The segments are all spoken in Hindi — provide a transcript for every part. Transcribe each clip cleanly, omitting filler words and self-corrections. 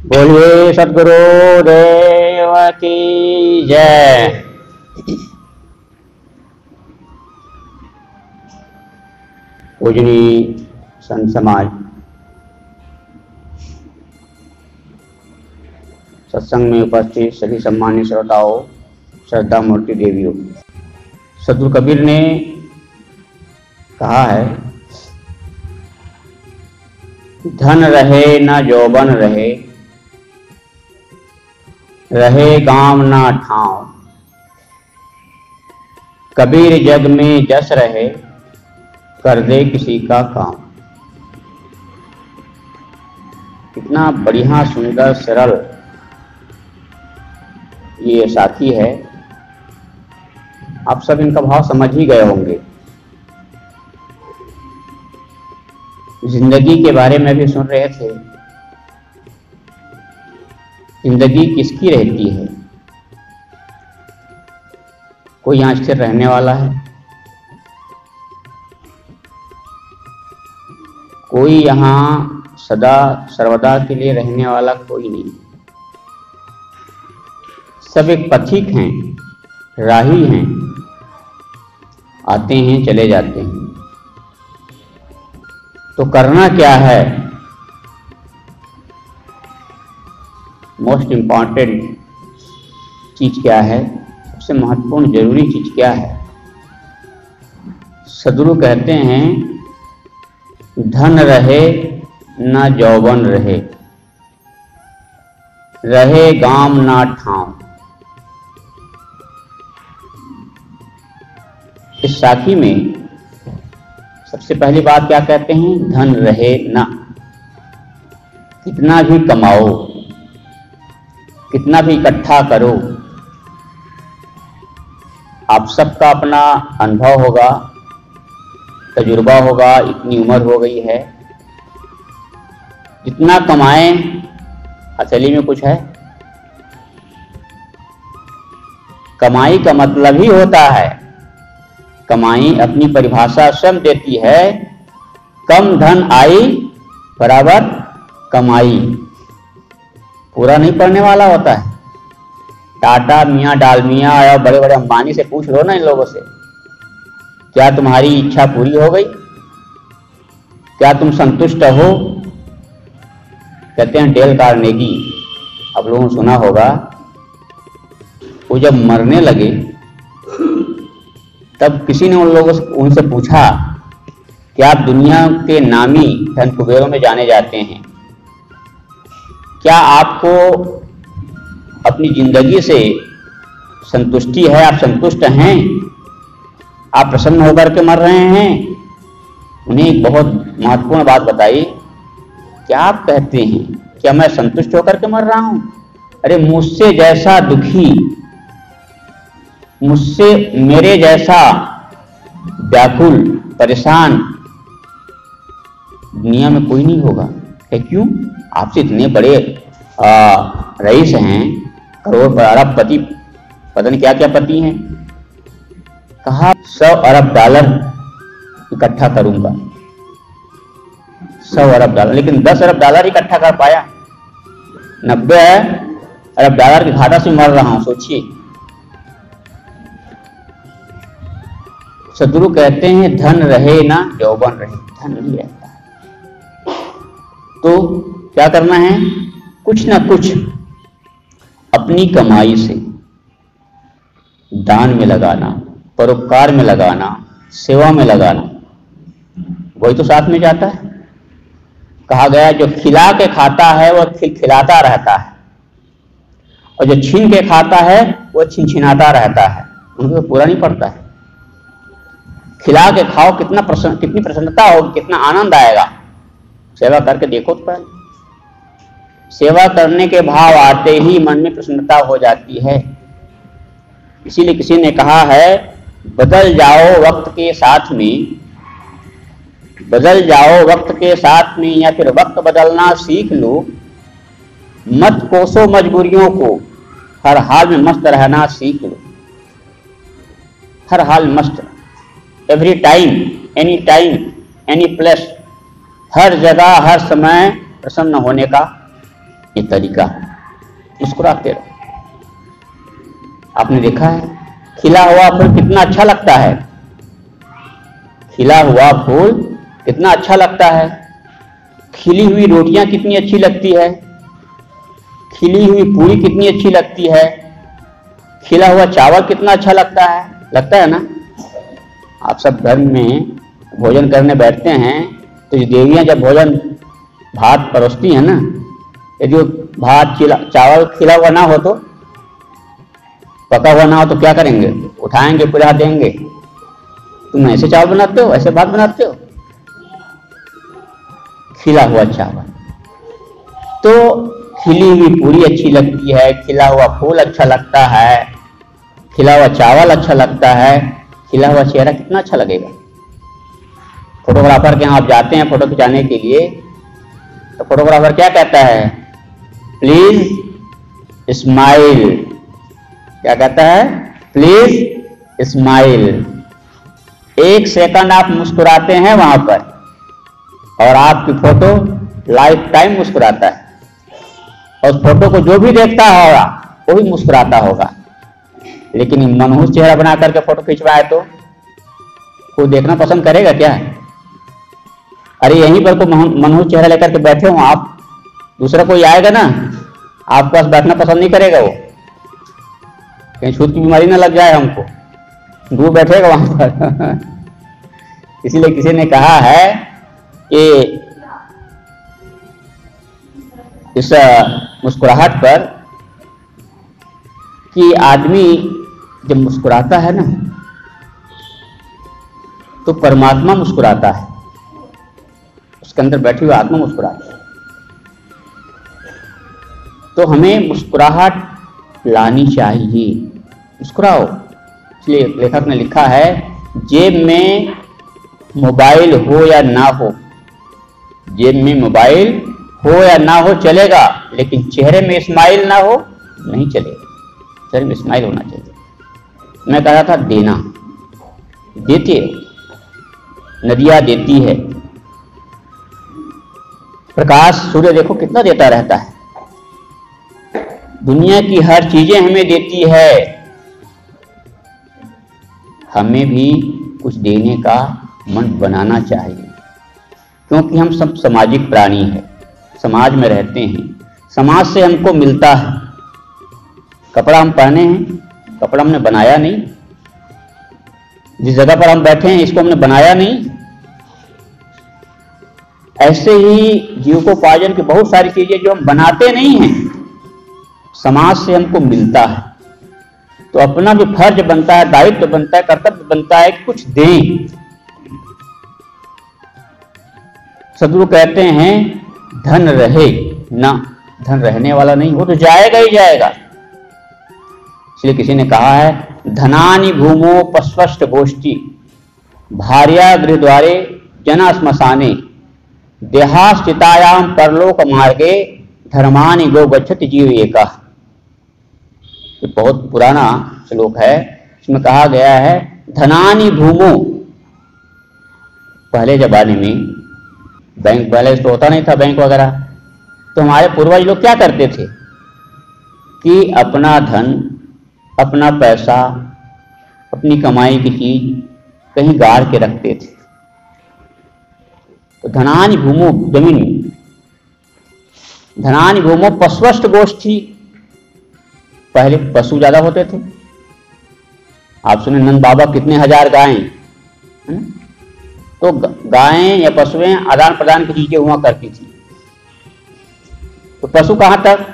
बोलिए सद्गुरु देव की जय। पूजनीय संत समाज, सत्संग में उपस्थित सभी सम्मानित श्रोताओं, श्रद्धा मूर्ति देवियों, सद्गुरु कबीर ने कहा है, धन रहे न यौवन रहे, रहे गांव ना ठाव, कबीर जग में जस रहे, कर दे किसी का काम। कितना बढ़िया सुंदर सरल ये साथी है। आप सब इनका भाव समझ ही गए होंगे। जिंदगी के बारे में भी सुन रहे थे। जिंदगी किसकी रहती है? कोई यहाँ स्थिर रहने वाला है? कोई यहाँ सदा सर्वदा के लिए रहने वाला कोई नहीं। सब एक पथिक हैं, राही हैं, आते हैं चले जाते हैं। तो करना क्या है? मोस्ट इम्पॉर्टेंट चीज क्या है? सबसे महत्वपूर्ण जरूरी चीज क्या है? सद्गुरु कहते हैं, धन रहे ना यौवन रहे, रहे गांव ना ठाव। इस साखी में सबसे पहली बात क्या कहते हैं? धन रहे ना। कितना भी कमाओ, कितना भी इकट्ठा करो, आप सबका अपना अनुभव होगा, तजुर्बा होगा। इतनी उम्र हो गई है, जितना कमाएं हथेली में कुछ है? कमाई का मतलब ही होता है, कमाई अपनी परिभाषा स्वयं देती है, कम धन आई बराबर कमाई। पूरा नहीं पड़ने वाला होता है। टाटा मियाँ डालमिया और बड़े बड़े अंबानी से पूछ लो ना इन लोगों से, क्या तुम्हारी इच्छा पूरी हो गई? क्या तुम संतुष्ट हो? कहते हैं डेल कार्नेगी, आप लोगों ने सुना होगा, वो जब मरने लगे तब किसी ने उनसे पूछा कि आप दुनिया के नामी धन कुबेरों में जाने जाते हैं, क्या आपको अपनी जिंदगी से संतुष्टि है? आप संतुष्ट हैं? आप प्रसन्न होकर के मर रहे हैं? उन्हें एक बहुत महत्वपूर्ण बात बताई। क्या आप कहते हैं? क्या मैं संतुष्ट होकर के मर रहा हूं? अरे मुझसे जैसा दुखी, मुझसे मेरे जैसा व्याकुल परेशान दुनिया में कोई नहीं होगा। है क्यों? आपसे इतने बड़े रईस हैं, करोड़ अरब पति, पता नहीं क्या क्या पति हैं। कहा 100 अरब डॉलर इकट्ठा करूंगा, 100 अरब डॉलर, लेकिन 10 अरब डॉलर इकट्ठा कर पाया। 90 अरब डॉलर के घाटा से मर रहा हूं, सोचिए। सद्गुरु कहते हैं, धन रहे ना यौवन रहे, धन नहीं रहता है। तो क्या करना है? कुछ ना कुछ अपनी कमाई से दान में लगाना, परोपकार में लगाना, सेवा में लगाना, वही तो साथ में जाता है। कहा गया, जो खिला के खाता है वह खिलाता रहता है, और जो छीन के खाता है वह छिनछिनाता रहता है। उनको पूरा नहीं पड़ता है। खिला के खाओ, कितनी प्रसन्नता होगी, कितना आनंद आएगा। सेवा करके देखो तो पहले। सेवा करने के भाव आते ही मन में प्रसन्नता हो जाती है। इसीलिए किसी ने कहा है, बदल जाओ वक्त के साथ में, बदल जाओ वक्त के साथ में, या फिर वक्त बदलना सीख लो। मत कोसो मजबूरियों को, हर हाल में मस्त रहना सीख लो। हर हाल मस्त, एवरी टाइम, एनी प्लेस, हर जगह हर समय प्रसन्न होने का ये तरीका, मुस्कुराते रहो। आपने देखा है खिला हुआ फूल कितना अच्छा लगता है, खिला हुआ फूल कितना अच्छा लगता है, खिली हुई रोटियां कितनी अच्छी लगती है, खिली हुई पूरी कितनी अच्छी लगती है, खिला हुआ चावल कितना अच्छा लगता है ना। आप सब घर में भोजन करने बैठते हैं तो ये देवियां जब भोजन भात परोसती हैं ना, यदि भात चावल खिला हुआ ना हो तो, पका हुआ ना हो तो क्या करेंगे? उठाएंगे, पिला देंगे। तुम ऐसे चावल बनाते हो, ऐसे भात बनाते हो? खिला हुआ चावल। तो खिली हुई पूरी अच्छी लगती है, खिला हुआ फूल अच्छा लगता है, खिला हुआ चावल अच्छा लगता है, खिला हुआ चेहरा कितना अच्छा लगेगा। फोटोग्राफर के यहाँ आप जाते हैं फोटो खिंचाने के लिए, तो फोटोग्राफर क्या कहता है? Please smile. क्या कहता है? Please smile. 1 सेकंड आप मुस्कुराते हैं वहां पर और आपकी फोटो लाइफ टाइम मुस्कुराता है, और उस फोटो को जो भी देखता होगा वो भी मुस्कुराता होगा। लेकिन मनहूस चेहरा बना करके फोटो खिंचवाए तो कोई देखना पसंद करेगा क्या? अरे यहीं पर कोई मनहूस चेहरा लेकर के बैठे हो आप, दूसरा कोई आएगा ना आपके पास बैठना पसंद नहीं करेगा, वो कहीं छूत की बीमारी ना लग जाए हमको, दूर बैठेगा वहां पर। इसीलिए किसी ने कहा है कि इस मुस्कुराहट पर कि आदमी जब मुस्कुराता है ना तो परमात्मा मुस्कुराता है, उसके अंदर बैठी हुई आत्मा मुस्कुराती है। तो हमें मुस्कुराहट लानी चाहिए, मुस्कुराओ। इसलिए लेखक ने लिखा है, जेब में मोबाइल हो या ना हो, जेब में मोबाइल हो या ना हो चलेगा, लेकिन चेहरे में स्माइल ना हो नहीं चलेगा, चेहरे में स्माइल होना चाहिए। मैं कह रहा था देना, देते नदियां देती है, प्रकाश सूर्य देखो कितना देता रहता है, दुनिया की हर चीजें हमें देती है, हमें भी कुछ देने का मन बनाना चाहिए, क्योंकि हम सब सामाजिक प्राणी हैं, समाज में रहते हैं, समाज से हमको मिलता है। कपड़ा हम पहने हैं, कपड़ा हमने बनाया नहीं, जिस जगह पर हम बैठे हैं इसको हमने बनाया नहीं। ऐसे ही जीविकोपार्जन की बहुत सारी चीजें जो हम बनाते नहीं हैं, समाज से हमको मिलता है। तो अपना भी फर्ज बनता है, दायित्व बनता है, कर्तव्य बनता है कि कुछ दें। सदगुरु कहते हैं धन रहे ना, धन रहने वाला नहीं, वो तो जाएगा ही जाएगा। इसलिए किसी ने कहा है, धनानि भूमो पस्वष्ट गोष्ठी, भार्या गृह द्वारे जना श्मशाने, देहाश्चितायाम परलोक मार्गे, धर्मानि गो गच्छति जीव एका। ये बहुत पुराना श्लोक है, इसमें कहा गया है धनानि भूमो। पहले जमाने में बैंक बैलेंस तो होता नहीं था, बैंक वगैरह, तो हमारे पूर्वज लोग क्या करते थे कि अपना धन, अपना पैसा, अपनी कमाई की चीज कहीं गाड़ के रखते थे। तो धनानि भूमो, जमीन में, धनानि भूमो पस्वष्ट गोष्ठी, पहले पशु ज्यादा होते थे। आप सुने नंद बाबा कितने हजार गायें, है ना? तो गायें या पशुएं आदान प्रदान की चीजें हुआ करती थी। तो पशु कहां तक?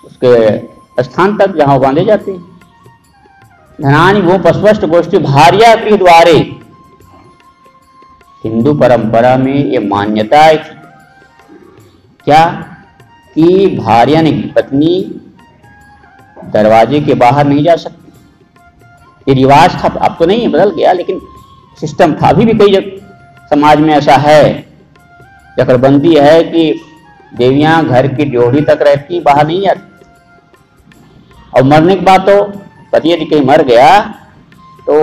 उसके स्थान तक जहां बांधे जाते हैं। धनानि भूमो पस्वष्ट गोष्ठी भार्या गृह द्वारे, हिंदू परंपरा में ये मान्यता है क्या कि भार्या ने, पत्नी दरवाजे के बाहर नहीं जा सकती। ये रिवाज था, अब तो नहीं है, बदल गया, लेकिन सिस्टम था। अभी भी कई समाज में ऐसा है, चक्रबंदी है कि देवियां घर की ड्योढ़ी तक रहती, बाहर नहीं जाती। और मरने के बाद तो पति यदि कहीं मर गया तो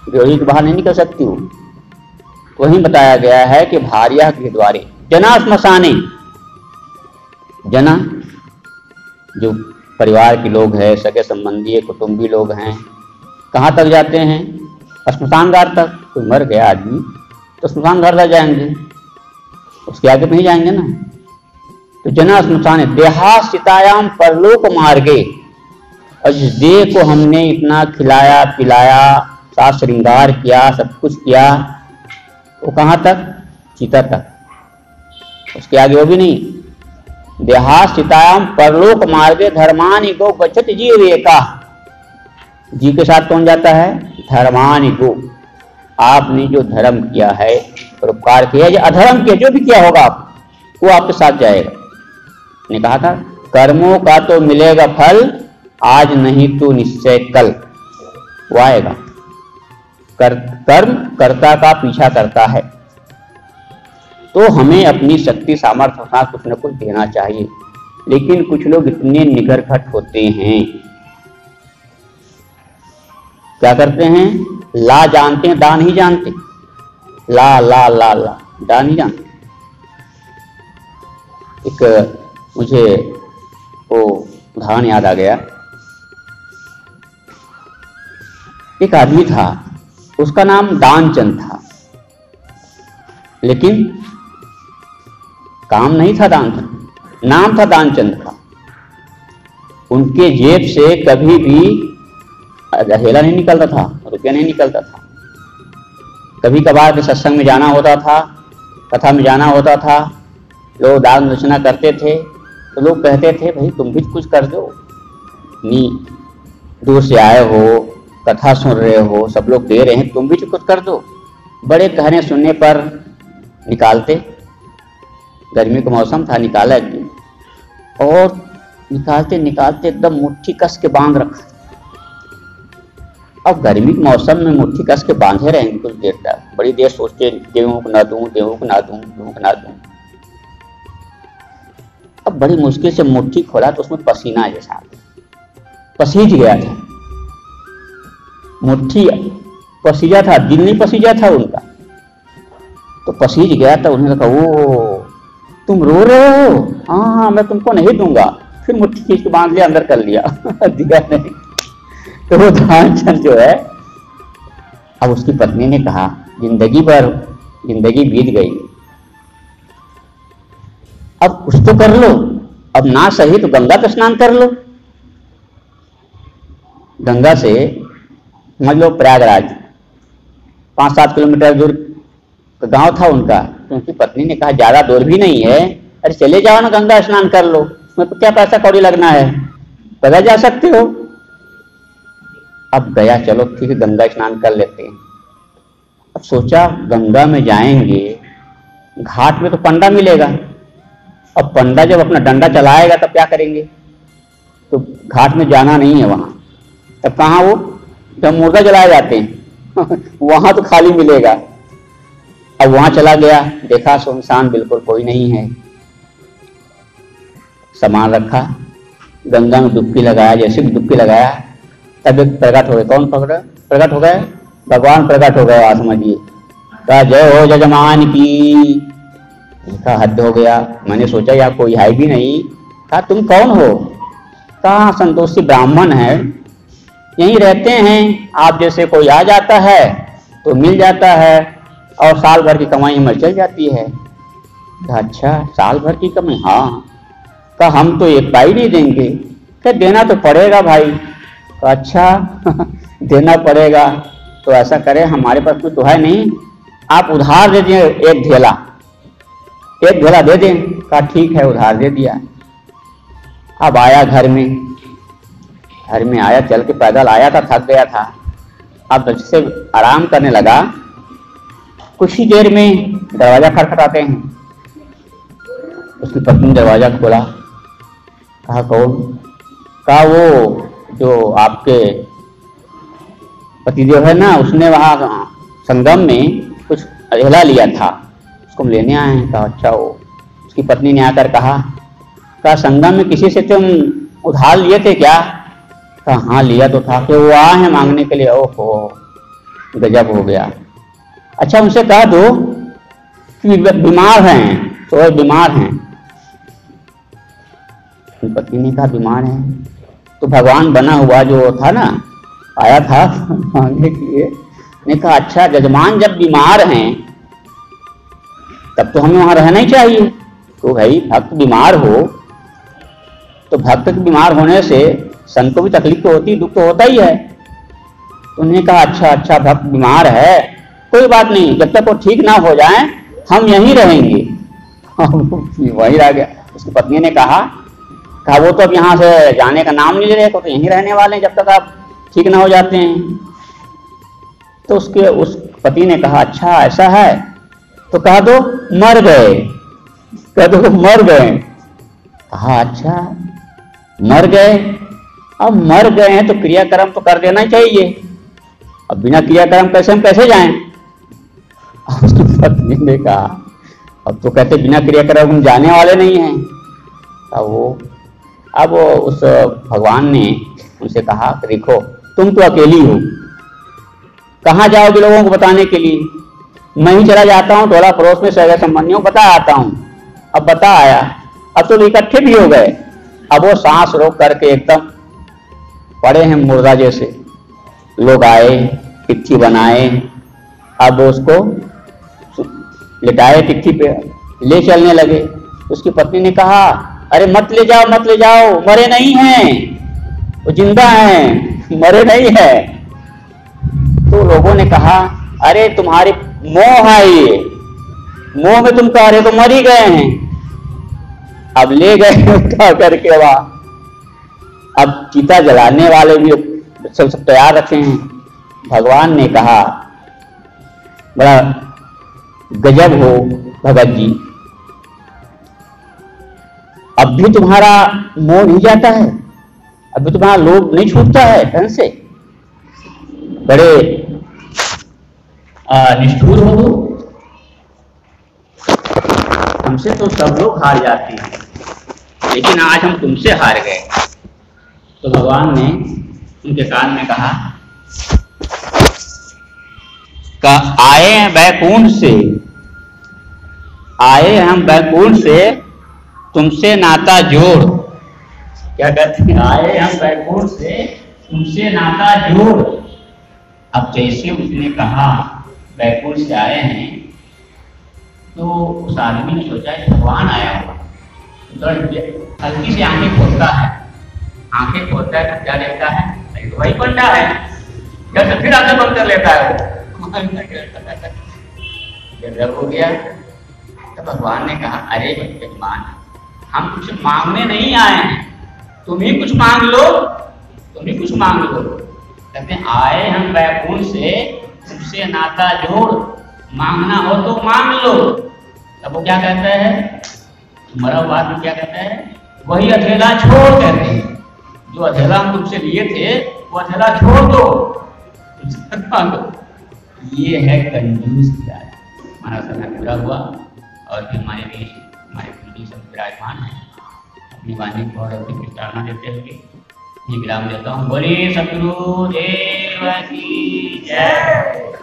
ड्योढ़ी के बाहर नहीं निकल सकती वो। वहीं बताया गया है कि भार्या गृह द्वारे जना श्मशाने, जना जो परिवार के लोग हैं, सगे संबंधी कुटुंबी लोग हैं, कहाँ तक जाते हैं? श्मशान घाट तक। कोई मर गया आदमी तो श्मशान घाट तक जाएंगे, उसके आगे नहीं जाएंगे ना। तो जना श्मशान देहाश्रितायाम परलोक मार्गे, और जिस देह को हमने इतना खिलाया पिलाया, साज श्रृंगार किया, सब कुछ किया, वो कहाँ तक? चिता तक, उसके आगे वो भी नहीं। देहाश्रितायाम परलोक मार्गे धर्मानि गो गच्छति जीवेका। जी के साथ कौन जाता है? धर्मानि गो। आपने जो धर्म किया है, परोपकार किया, जो अधर्म किया, जो भी किया होगा आप, वो आपके साथ जाएगा। ने कहा था कर्मों का तो मिलेगा फल, आज नहीं तो निश्चय कल वो आएगा। कर्म कर्ता का पीछा करता है, तो हमें अपनी शक्ति सामर्थ्य का कुछ न कुछ देना चाहिए। लेकिन कुछ लोग इतने निगरघट होते हैं, क्या करते हैं? ला जानते हैं, दान ही जानते। ला ला ला ला दान ही जानते। एक मुझे वो उदाहरण याद आ गया। एक आदमी था, उसका नाम दानचंद था, लेकिन काम नहीं था दानचंद, नाम था दानचंद का। उनके जेब से कभी भी हेला नहीं निकलता था, रुपया नहीं निकलता था। कभी कभार के सत्संग में जाना होता था, कथा में जाना होता था, लोग दान दक्षिणा करते थे, तो लोग कहते थे भाई तुम भी कुछ कर दो, नहीं दूर से आए हो, कथा सुन रहे हो, सब लोग दे रहे हैं, तुम भी कुछ कर दो। बड़े कहने सुनने पर निकालते। गर्मी का मौसम था, निकाला एक दिन, और निकालते निकालते एकदम मुट्ठी कस के बांध रखा। अब गर्मी के मौसम में मुट्ठी कस के बांधे रहेंगे कुछ देर तक, बड़ी देर सोचते देवों को ना दूं, देवों को ना दूं, देवों को ना दूं। अब बड़ी मुश्किल से मुट्ठी खोला तो उसमें पसीना जैसा पसीज गया था। मुट्ठी पसीजा था, दिल नहीं पसीजा था उनका, तो पसीज गया था। उन्होंने कहा ओ तुम रो रहे हो? हाँ मैं तुमको नहीं दूंगा। फिर मुट्ठी खींच के बांध लिया, अंदर कर लिया दिया नहीं। तो वो दानचंद जो है, अब उसकी पत्नी ने कहा जिंदगी भर जिंदगी बीत गई, अब कुछ तो कर लो, अब ना सही तो गंगा का स्नान कर लो। गंगा से समझ लो प्रयागराज 5-7 किलोमीटर दूर गांव था उनका। तो उनकी पत्नी ने कहा ज्यादा दूर भी नहीं है, अरे चले जाओ ना, गंगा स्नान कर लो, उसमें क्या पैसा कौड़ी लगना है, पैदल जा सकते हो। अब गया, चलो ठीक है गंगा स्नान कर लेते हैं। अब सोचा गंगा में जाएंगे, घाट में तो पंडा मिलेगा, अब पंडा जब अपना डंडा चलाएगा तब क्या करेंगे? तो घाट में जाना नहीं है वहां, तब कहाँ वो जब मुर्दा जलाए जाते हैं वहां तो खाली मिलेगा। अब वहां चला गया, देखा सुनसान, बिल्कुल कोई नहीं है। सामान रखा, गंगा में डुबकी लगाया, जैसे भी डुबकी लगाया तब एक प्रकट हो गए। कौन प्रकट हो गए? भगवान प्रकट हो गए। आज समझिए, कहा जय हो जजमान की। कहा हद हो गया, मैंने सोचा यार कोई है भी नहीं। कहा तुम कौन हो? कहा संतोषी ब्राह्मण है, यहीं रहते हैं, आप जैसे कोई आ जाता है तो मिल जाता है और साल भर की कमाई हमें चल जाती है। कहा अच्छा साल भर की कमाई? हाँ। कहा हम तो एक पाई नहीं देंगे। क्या देना तो पड़ेगा भाई। कहा अच्छा देना पड़ेगा, तो ऐसा करें हमारे पास कुछ तो है नहीं, आप उधार दे दिए, एक ढेला दे दें। कहा ठीक है, उधार दे दिया। अब आया घर में आया, चल के पैदल आया था, थक गया था। अब से आराम करने लगा, कुछ ही देर में दरवाजा खटखटाते हैं। उसकी पत्नी ने दरवाजा खोला। कहा कौन? कहा वो जो आपके पतिदेव है ना, उसने वहां संगम में कुछ अधेला लिया था, उसको हम लेने आए हैं। कहा अच्छा। वो उसकी पत्नी ने आकर कहा संगम में किसी से तुम उधार लिए थे क्या? कहा हाँ लिया तो था। कि वो आए हैं मांगने के लिए। ओहो गजब हो गया। अच्छा उनसे कह दो कि बीमार हैं, तो बीमार हैं। उसकी पत्नी ने कहा बीमार है। तो भगवान बना हुआ जो था ना, आया था मांगने के लिए, ने कहा अच्छा जजमान जब बीमार हैं तब तो हमें वहां रहना ही चाहिए। तो भाई भक्त बीमार हो तो भक्त के बीमार होने से संत को भी तकलीफ तो होती, दुख तो होता ही है। तो उन्होंने कहा अच्छा भक्त बीमार है, कोई बात नहीं, जब तक वो ठीक ना हो जाए हम यहीं रहेंगे। वहीं रह गया। उसकी पत्नी ने कहा वो तो अब यहाँ से जाने का नाम नहीं ले रहे, तो यहीं रहने वाले हैं जब तक आप ठीक ना हो जाते हैं। तो उस पति ने कहा अच्छा ऐसा है, तो कहा दो मर गए, कह दो मर गए। कहा अच्छा मर गए, अब मर गए हैं तो क्रियाक्रम तो कर देना चाहिए, अब बिना क्रियाक्रम कैसे हम कैसे जाएं। उसकी पत्नी ने कहा अब तो कहते बिना क्रियाक्रम हम जाने वाले नहीं हैं। अब उस भगवान ने उनसे कहा देखो तुम तो अकेली हो, कहाँ जाओगे लोगों को बताने के लिए, मैं ही चला जाता हूँ टोला पड़ोस में सगे संबंधियों को बता आता हूँ। अब बता आया, अब तो इकट्ठे भी हो गए, अब वो सांस रोक करके एकदम पड़े हैं मुर्दा जैसे। लोग आए, चिट्ठी बनाए, अब उसको लिटाए, चिट्ठी पे ले चलने लगे। उसकी पत्नी ने कहा अरे मत ले जाओ मत ले जाओ, मरे नहीं हैं, वो जिंदा हैं, मरे नहीं है। तो लोगों ने कहा अरे तुम्हारी मोह है, ये मोह में तुम कह रहे तो मर ही गए हैं। अब ले गए उठा करके वहां, अब चिता जलाने वाले भी सब तैयार रखे हैं। भगवान ने कहा बड़ा गजब हो भगत जी, अब भी तुम्हारा मोह नहीं जाता है, अब भी तुम्हारा लोभ नहीं छूटता है ढंग से, बड़े निष्ठुर हो। हमसे तो सब लोग हार जाते हैं, लेकिन आज हम तुमसे हार गए। तो भगवान ने उनके कान में कहा आए हैं बैकुंठ से, आए हम बैकुंठ से तुमसे नाता जोड़। क्या कहते हैं, आए हम बैकुंठ से तुमसे नाता जोड़। अब जैसे उसने कहा बैकुंठ से आए हैं, तो उस आदमी ने सोचा कि भगवान आया हुआ, तो हल्की से आंखें खोलता है, आंखें खोलता है तो क्या देखता है, तो वही पंडा है। जब से फिर आंखें बंद कर लेता है वो, जब हो गया तो भगवान ने कहा अरे यजमान, हम कुछ मांगने नहीं आए हैं, तुम ही कुछ मांग लो, तुम ही कुछ मांग लो। कहते हैं आए हम बैकुंठ से तुमसे नाता जोड़, मांगना हो तो मांग लो। तब वो क्या कहता है, मरा हुआ आदमी क्या कहता है, वही अधेला छोड़, कहते हैं जो अधेला हम तुमसे लिए थे वो अधेला छोड़ दो, ये है कंजूस प्यार। हमारा समय पूरा हुआ और फिर हमारे बीच हमारे कुंडी सब विराजमान है। अपनी वाणी को और अपनी विस्तारना देते हुए ये विराम देता हूँ। बोलिए सतगुरु देव की जय।